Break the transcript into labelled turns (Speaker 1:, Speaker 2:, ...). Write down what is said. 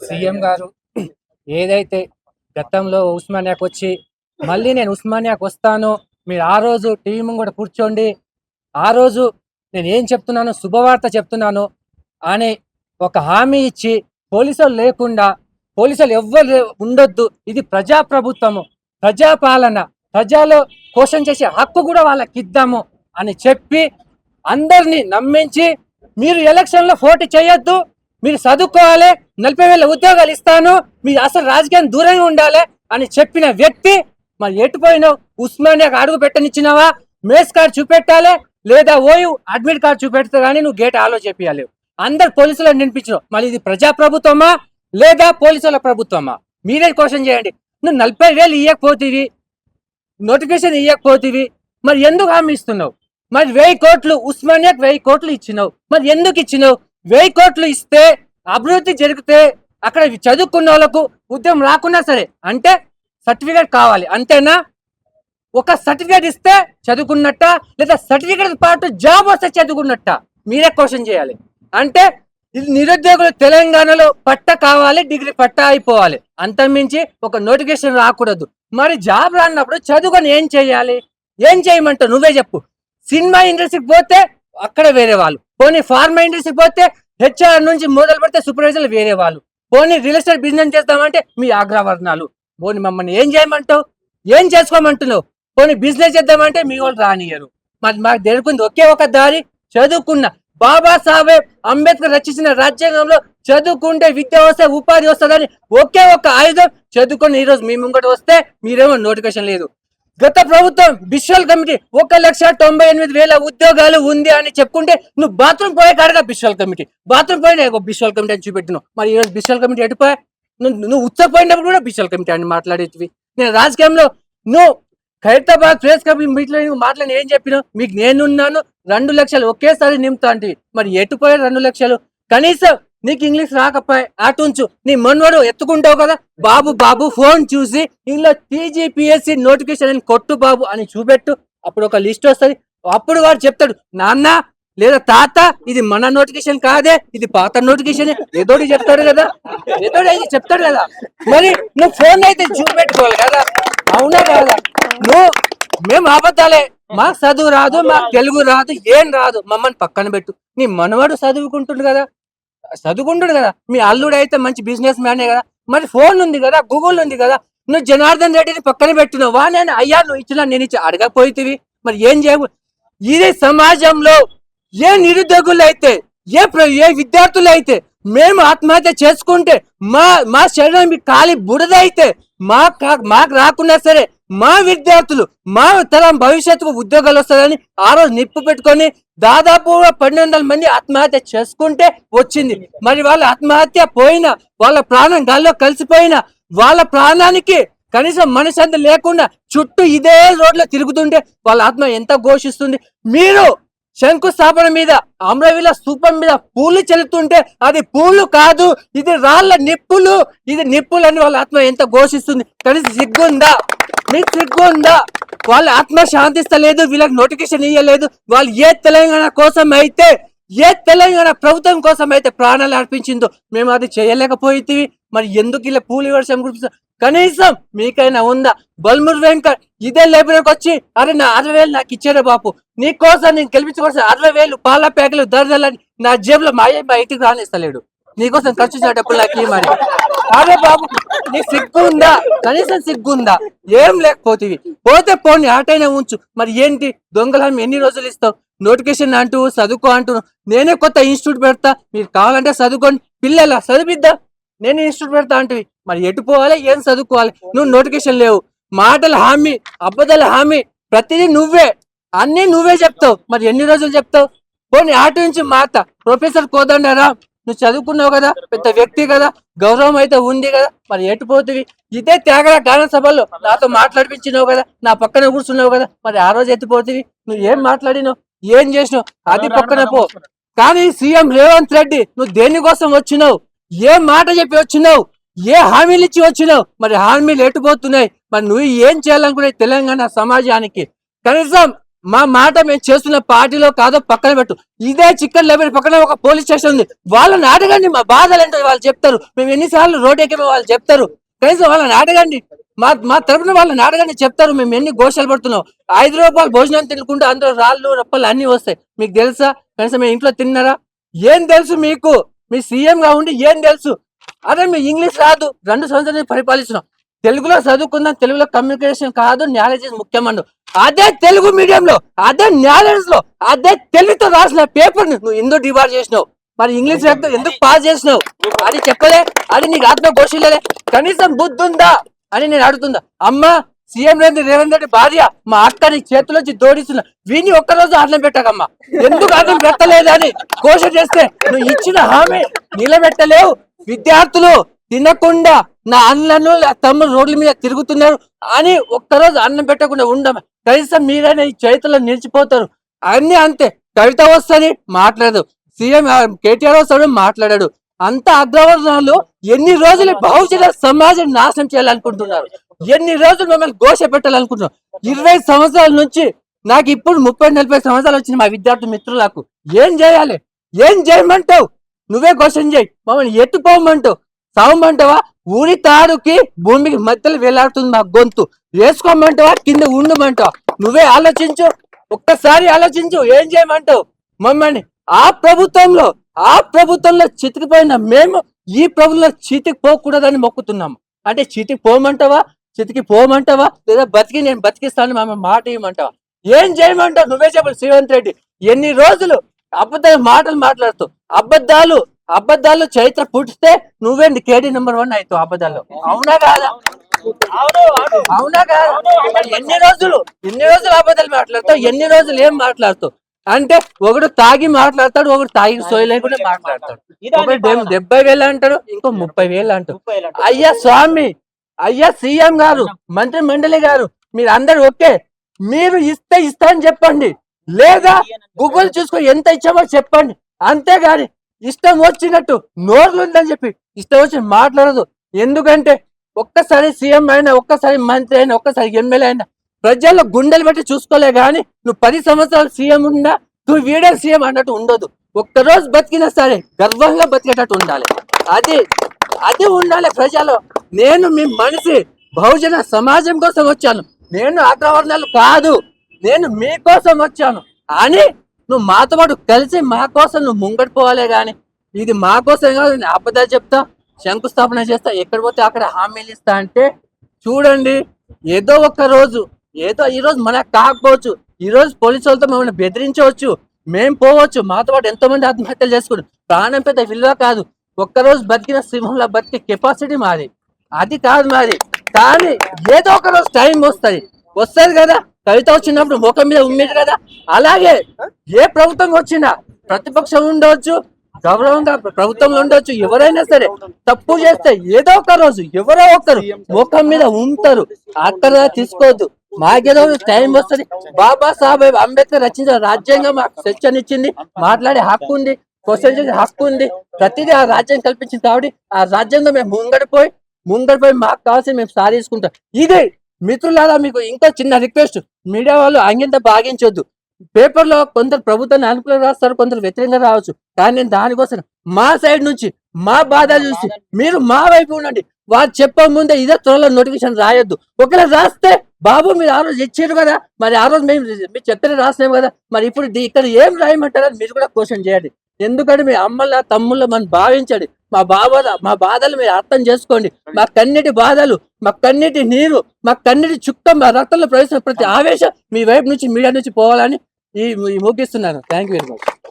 Speaker 1: CM గారు ఏదైతే గతంలో ఉస్మానియాకు వచ్చి మళ్ళీ నేను ఉస్మానియాకు వస్తాను, మీరు ఆ రోజు టీవీ ముంగట కూర్చోండి, ఆ రోజు నేను ఏం చెప్తున్నాను శుభవార్త చెప్తున్నాను అని ఒక హామీ ఇచ్చి పోలీసులు లేకుండా, పోలీసులు ఎవ్వరు ఉండొద్దు, ఇది ప్రజాప్రభుత్వము, ప్రజాపాలన, ప్రజలు క్వశ్చన్ చేసే హక్కు కూడా వాళ్ళకి ఇద్దాము అని చెప్పి అందరినీ నమ్మించి మీరు ఎలక్షన్లో పోటీ చేయొద్దు, మీరు చదువుకోవాలి, 40,000 ఉద్యోగాలు ఇస్తాను, మీరు అసలు రాజకీయం దూరంగా ఉండాలి అని చెప్పిన వ్యక్తి మరి ఎటుపోయినావు? ఉస్మానియాకు అడుగు పెట్టనిచ్చినావా? మేస్ కార్డు చూపెట్టాలి, లేదా ఓయూ అడ్మిట్ కార్డు చూపెడితే కానీ నువ్వు గేట్ ఆలో చెప్పాలి. అందరు పోలీసులను నినిపించినావు. మళ్ళీ ఇది ప్రజాప్రభుత్వమా లేదా పోలీసుల ప్రభుత్వమా? మీరే క్వశ్చన్ చేయండి. నువ్వు 40,000 ఇవ్వకపోతేవి, నోటిఫికేషన్ ఇవ్వకపోతేవి, మరి ఎందుకు హామీ ఇస్తున్నావు? మరి 1000 కోట్లు ఉస్మానియాకు 1000 కోట్లు ఇచ్చినావు, మరి ఎందుకు ఇచ్చినావు? 1000 కోట్లు ఇస్తే అభివృద్ధి జరిగితే అక్కడ చదువుకున్న వాళ్ళకు ఉద్యమం రాకున్నా సరే అంటే సర్టిఫికేట్ కావాలి అంతేనా? ఒక సర్టిఫికేట్ ఇస్తే చదువుకున్నట్ట, లేదా సర్టిఫికేట్ పాటు జాబ్ వస్తే చదువుకున్నట్ట? మీరే క్వశ్చన్ చేయాలి. అంటే ఇది నిరుద్యోగులు తెలంగాణలో పట్ట కావాలి, డిగ్రీ పట్ట అయిపోవాలి, అంతమించి ఒక నోటిఫికేషన్ రాకూడదు. మరి జాబ్ రానప్పుడు చదువుకొని ఏం చేయాలి? ఏం చేయమంటావు? నువ్వే చెప్పు. సినిమా ఇండస్ట్రీకి పోతే అక్కడ వేరే వాళ్ళు, పోనీ ఫార్మా ఇండస్ట్రీకి పోతే హెచ్ఆర్ నుంచి మొదలు పెడితే సూపర్వైజర్లు వేరే వాళ్ళు, పోనీ రియల్ ఎస్టేట్ బిజినెస్ చేస్తామంటే మీ అగ్రవర్ణాలు, పోనీ మమ్మల్ని ఏం చేయమంటావు? ఏం చేసుకోమంటున్నావు? పోనీ బిజినెస్ చేద్దామంటే మీ వాళ్ళు రానియరు. మరి మాకు తెలుపుకుంది ఒకే ఒక దారి, చదువుకున్న బాబాసాహెబ్ అంబేద్కర్ రచించిన రాజ్యాంగంలో చదువుకుంటే విద్య వస్తే ఉపాధి వస్తుందని ఒకే ఒక ఆయుధం చదువుకొని ఈరోజు మీ ముంగట వస్తే మీరేమో నోటిఫికేషన్ లేదు. గత ప్రభుత్వం బిశ్వల్ కమిటీ 1,98,000 ఉద్యోగాలు ఉంది అని చెప్పుకుంటే నువ్వు బాత్రూమ్ పోయే కాడగా బిశ్వల్ కమిటీ, బాత్రూమ్ పోయినా బిశ్వల్ కమిటీ అని చూపెట్టినావు. మరి ఈరోజు బిశ్వల్ కమిటీ ఎటుపోయా? నువ్వు ఉచ్చపోయినప్పుడు కూడా బిశ్వల్ కమిటీ అని మాట్లాడేటివి. నేను రాజకీయంలో నువ్వు ఖైరతాబాద్ ప్రెస్ క్లబ్ మీట్లో మాట్లాడి ఏం చెప్పినావు? మీకు నేనున్నాను, 2 లక్షలు ఒకేసారి నింపుతా అంటే మరి ఎటుపోయా 2 లక్షలు? కనీసం నీకు ఇంగ్లీష్ రాకపోయా అటుంచు, నీ మనవాడు ఎత్తుకుంటావు కదా, బాబు బాబు ఫోన్ చూసి ఇంట్లో టీజీపీఎస్సీ నోటిఫికేషన్ అని కొట్టు బాబు అని చూపెట్టు, అప్పుడు ఒక లిస్ట్ వస్తుంది. అప్పుడు వాడు చెప్తాడు, నాన్న లేదా తాత ఇది మన నోటిఫికేషన్ కాదే, ఇది పాత నోటిఫికేషన్, ఏదోటి చెప్తాడు కదా, ఏదోటి అయితే చెప్తాడు కదా. మరి నువ్వు ఫోన్ అయితే చూపెట్టుకోవాలి కదా, అవునా కాదా? నువ్వు మేము అబద్ధాలే, మాకు చదువు రాదు, మాకు తెలుగు రాదు, ఏం రాదు, మమ్మల్ని పక్కన పెట్టు. నీ మనవాడు చదువుకుంటుండు కదా, మీ అల్లుడు అయితే మంచి బిజినెస్ మ్యానే కదా, మరి ఫోన్ ఉంది కదా, గూగుల్ ఉంది కదా, నువ్వు జనార్దన్ రెడ్డిని పక్కన పెట్టినవా? నేను అయ్యా నువ్వు ఇచ్చినా నేను ఇచ్చి అడగపోయితివి, మరి ఏం చేయవు? ఇది సమాజంలో ఏ నిరుద్యోగులు అయితే, ఏ విద్యార్థులు అయితే మేము ఆత్మహత్య చేసుకుంటే మా శరీరం ఖాళీ బురద అయితే మాకు రాకున్నా సరే మా విద్యార్థులు మా తరం భవిష్యత్తుకు ఉద్యోగాలు వస్తాయని ఆ రోజు నిప్పు పెట్టుకొని దాదాపు 1,200 మంది ఆత్మహత్య చేసుకుంటే వచ్చింది. మరి వాళ్ళ ఆత్మహత్య పోయినా, వాళ్ళ ప్రాణం గాల్లో కలిసిపోయినా, వాళ్ళ ప్రాణానికి కనీసం మనశ్శాంతి లేకుండా చుట్టూ ఇదే రోడ్లో తిరుగుతుంటే వాళ్ళ ఆత్మ ఎంత ఘోషిస్తుంది. మీరు శంకుస్థాపన మీద అమరవీల స్థూపం మీద పూలు చెల్లుతుంటే అది పూలు కాదు, ఇది రాళ్ల నిప్పులు, ఇది నిప్పులు అని వాళ్ళ ఆత్మ ఎంత ఘోషిస్తుంది. కనీసం సిగ్గుందా? మీకు సిగ్గుందా? వాళ్ళ ఆత్మ శాంతిస్తలేదు, వీళ్ళకి నోటిఫికేషన్ ఇవ్వలేదు. వాళ్ళు ఏ తెలంగాణ కోసం అయితే, ఏ తెలంగాణ ప్రభుత్వం కోసం అయితే ప్రాణాలు అర్పించిందో మేము అది చేయలేకపోయి, మరి ఎందుకు ఇలా పూలి వర్షం గురించి కనీసం మీకైనా ఉందా? బల్మూర్ వెంకట్ ఇదే లైబ్రరీకి వచ్చి అరే నా 60,000 నాకు ఇచ్చారా బాపు, నీ కోసం నేను గెలిపించుకోవచ్చు 60,000 పాల ప్యాకెలు దర్జలని నా జేబులో మా ఇంటికి రానిస్తలేడు, నీకోసం ఖర్చు చేసేటప్పుడు నాకు మరి. అరే బాబు నీకు సిగ్గు ఉందా? కనీసం సిగ్గుందా? ఏం లేకపోతే పోతే పోనీ ఆటైనా ఉంచు. మరి ఏంటి దొంగలం ఎన్ని రోజులు ఇస్తావు? నోటిఫికేషన్ అంటూ చదువుకో అంటున్నావు. నేనే కొత్త ఇన్స్టిట్యూట్ పెడతా, మీరు కావాలంటే చదువుకోండి, పిల్లల చదివిద్దా, నేను ఇన్స్టిట్యూట్ పెడతా అంటువి. మరి ఎటు పోవాలి, ఏం చదువుకోవాలి? నువ్వు నోటిఫికేషన్ లేవు, మాటల హామీ, అబద్ధాల హామీ, ప్రతిదీ నువ్వే, అన్ని నువ్వే చెప్తావు. మరి ఎన్ని రోజులు చెప్తావు? పోనీ ఆట నుంచి మాట ప్రొఫెసర్ కోదండరా, నువ్వు చదువుకున్నావు కదా, పెద్ద వ్యక్తి కదా, గౌరవం అయితే ఉంది కదా, మరి ఎటు పోతుంది? ఇదే త్యాగల గాన సభల్లో నాతో మాట్లాడిపించినావు కదా, నా పక్కన కూర్చున్నావు కదా, మరి ఆ రోజు ఎత్తిపోతుంది? నువ్వు ఏం మాట్లాడినావు, ఏం చేసినావు, అది పక్కన పో. కానీ సీఎం రేవంత్ రెడ్డి నువ్వు దేనికోసం వచ్చినావు? ఏ మాట చెప్పి వచ్చినావు? ఏ హామీలు ఇచ్చి వచ్చినావు? మరి హామీలు ఎటుపోతున్నాయి? మరి నువ్వు ఏం చేయాలనుకునే తెలంగాణ సమాజానికి? కనీసం మా మాట మేము చేస్తున్న పార్టీలో కాదో పక్కన పెట్టు. ఇదే చిక్కన్ లైబ్రరీ పక్కన ఒక పోలీస్ స్టేషన్ ఉంది. వాళ్ళని అడగండి, మా బాధలు ఏంటో వాళ్ళు చెప్తారు. మేము ఎన్నిసార్లు రోడ్ ఎక్కిమో వాళ్ళు చెప్తారు. కనీసం వాళ్ళని అడగండి, మా తరపున వాళ్ళని అడగండి, చెప్తారు మేము ఎన్ని ఘోషాలు పడుతున్నాం. 5 రూపాయలు భోజనం తినుకుంటే అందులో రాళ్ళు రప్పలు అన్ని వస్తాయి. మీకు తెలుసా? కనీసం మీ ఇంట్లో తిన్నారా? ఏం తెలుసు మీకు? మీ సీఎం గా ఉండి ఏం తెలుసు? అదే మీ ఇంగ్లీష్ రాదు, 2 సంవత్సరాలు పరిపాలిస్తున్నాం. తెలుగులో చదువుకుందాం, తెలుగులో కమ్యూనికేషన్ కాదు, నాలెడ్జ్ ముఖ్యమండు. అదే తెలుగు మీడియంలో, అదే నాలెడ్జ్ లో, అదే తెలుగుతో రాసిన పేపర్ నువ్వు ఎందుకు డిబార్ చేసినావు? మరి ఇంగ్లీష్ ఎందుకు పాస్ చేసినావు? అది చెప్పలే? అది నీకు ఆత్మ ఘోషిల్లే? కనీసం బుద్ధి ఉందా అని నేను అడుగుతుందా? అమ్మ, సీఎం రేవంత్ రెడ్డి భార్య మా అక్క నీ చేతిలోంచి దోడిస్తున్నా, వీని ఒక్కరోజు అన్నం పెట్టకమ్మా. ఎందుకు అన్నం పెట్టలేదని ఘోషణ చేస్తే నువ్వు ఇచ్చిన హామీ నిలబెట్టలేవు. విద్యార్థులు తినకుండా నా అన్నలు తమ్ముడు రోడ్ల మీద తిరుగుతున్నారు అని ఒక్కరోజు అన్నం పెట్టకుండా ఉండమ. కనీసం మీరైనా ఈ చేతుల్లో నిలిచిపోతారు. అన్ని అంతే. కవిత వస్తుంది మాట్లాడదు, సీఎం కేటీఆర్ వస్తాడు మాట్లాడాడు. అంత అగ్రవర్ణాలు ఎన్ని రోజులు బహుజన సమాజం నాశనం చేయాలనుకుంటున్నారు? ఎన్ని రోజులు మమ్మల్ని ఘోష పెట్టాలనుకుంటున్నారు? 20 సంవత్సరాల నుంచి నాకు ఇప్పుడు 30-40 సంవత్సరాలు వచ్చిన మా విద్యార్థి మిత్రులకు ఏం చేయాలి? ఏం చేయమంటావు? నువ్వే క్వశ్చన్ చేయి. మమ్మల్ని ఎత్తుకోమంటావు, సావమంటావా? ఊరి తాడుకి భూమికి మధ్యలో వేలాడుతుంది మా గొంతు. వేసుకోమంటావా, కింద ఉండమంటావా? నువ్వే ఆలోచించు, ఒక్కసారి ఆలోచించు. ఏం చేయమంటావు మమ్మల్ని? ఆ ప్రభుత్వంలో చితికిపోయిన మేము ఈ ప్రభుత్వంలో చితికి పోకూడదని మొక్కుతున్నాము. అంటే చితికి పోమంటావా, చితికి పోమంటావా, లేదా బతికి నేను బతికిస్తాను మా మాట ఇవ్వమంటావా? ఏం చేయమంటావు? నువ్వే చెప్పాలి. రేవంత్ రెడ్డి ఎన్ని రోజులు అబద్ధాలు మాటలు మాట్లాడుతూ, అబద్ధాలు చరిత్ర పుట్టిస్తే నువ్వే కేడీ నెంబర్ 1 అవుతావు అబద్ధాల్లో. అవునా కాదా? అవునా కాదా? ఎన్ని రోజులు అబద్ధాలు మాట్లాడతావు? ఎన్ని రోజులు ఏం మాట్లాడుతావు? అంటే ఒకడు తాగి మాట్లాడతాడు, ఒకడు తాగి సోయి లేకుండా మాట్లాడతాడు. ఒకడు 70,000 అంటాడు, ఇంకో 30,000 అంటాడు. అయ్యా స్వామి, అయ్యా సీఎం గారు, మంత్రి మండలి గారు, మీరు అందరు ఓకే, మీరు ఇస్తా అని చెప్పండి, లేదా గూగుల్ చూసుకో ఎంత ఇచ్చామో చెప్పండి. అంతేగాని ఇష్టం వచ్చినట్టు నోర్లు ఉందని చెప్పి ఇష్టం వచ్చి మాట్లాడదు. ఎందుకంటే ఒక్కసారి సీఎం అయినా, ఒక్కసారి మంత్రి అయినా, ఒక్కసారి ఎమ్మెల్యే అయినా ప్రజల్లో గుండెలు పెట్టి చూసుకోలే గాని నువ్వు 10 సంవత్సరాలు సీఎం ఉన్నా నువ్వు వీడే సీఎం అన్నట్టు ఉండదు. ఒక్కరోజు బతికినా సరే గర్వంగా బతికేటట్టు ఉండాలి. అది ఉండాలి ప్రజలు. నేను మీ మనిషి, బహుజన సమాజం కోసం వచ్చాను, నేను అగ్రవర్ణాలు కాదు, నేను మీకోసం వచ్చాను అని నువ్వు మాతో పాటు కలిసి మా కోసం నువ్వు ముంగడిపోవాలే గాని ఇది మా కోసం కాదు. నేను అబద్ధాలు చెప్తా, శంకుస్థాపన చేస్తా, ఎక్కడ పోతే అక్కడ హామీలు ఇస్తా అంటే చూడండి, ఏదో ఒక రోజు, ఏదో ఈ రోజు మనకు కాకపోవచ్చు, ఈ రోజు పోలీసు వాళ్ళతో మమ్మల్ని బెదిరించవచ్చు, మేం పోవచ్చు, మాతో పాటు ఎంతో మంది ఆత్మహత్యలు చేసుకుని. ప్రాణం పెద్ద విలువ కాదు. ఒక్కరోజు బతికిన సింహంలో బతికే కెపాసిటీ మాది, అది కాదు మాది. కానీ ఏదో ఒక రోజు టైం వస్తుంది కదా. కవిత వచ్చినప్పుడు ముఖం మీద ఉమ్మేది కదా. అలాగే ఏ ప్రభుత్వం వచ్చినా ప్రతిపక్షం ఉండవచ్చు, గౌరవంగా ప్రభుత్వంలో ఉండొచ్చు, ఎవరైనా సరే తప్పు చేస్తే ఏదో ఒక రోజు ఎవరో ఒకరు ముఖం మీద ఉంటారు. అక్కడ తీసుకోవద్దు, మాకేదో టైం వస్తుంది. బాబాసాహెబ్ అంబేద్కర్ రచించిన రాజ్యాంగం మాకు స్వేచ్ఛను ఇచ్చింది, మాట్లాడే హక్కు ఉంది, క్వశ్చన్ చేసే హక్కు ఉంది. ప్రతిదీ ఆ రాజ్యం కల్పించింది. కాబట్టి ఆ రాజ్యంలో మేము ముంగడిపోయి మాకు కావాల్సింది మేము సాధించుకుంటాం. ఇదే మిత్రులారా, మీకు ఇంకా చిన్న రిక్వెస్ట్, మీడియా వాళ్ళు అంగింత భాగించొద్దు. పేపర్లో కొందరు ప్రభుత్వాన్ని అనుకూలంగా రాస్తారు, కొందరు వ్యతిరేకంగా రావచ్చు. కానీ నేను దానికోసం మా సైడ్ నుంచి మా బాధ చూసి మీరు మా వైపు ఉండండి. వారు చెప్పే ముందే ఇదే త్వరలో నోటిఫికేషన్ రాయొద్దు. ఒకవేళ రాస్తే బాబు మీరు ఆ రోజు ఇచ్చారు కదా, మరి ఆ రోజు మీరు చెప్తేనే రాసినాము కదా, మరి ఇప్పుడు ఇక్కడ ఏం రాయమంటారని మీరు కూడా క్వశ్చన్ చేయండి. ఎందుకంటే మీ అమ్మల తమ్ముళ్ళ మనం భావించండి. మా బాధలు మీరు అర్థం చేసుకోండి. మా కన్నీటి బాధలు, మా కన్నీటి నీరు, మా కన్నీటి చుక్క మా రక్తంలో ప్రవేశించిన ప్రతి ఆవేశం మీ వైపు నుంచి, మీడియా నుంచి పోవాలని ఈ ముగిస్తున్నాను. Thank you very much.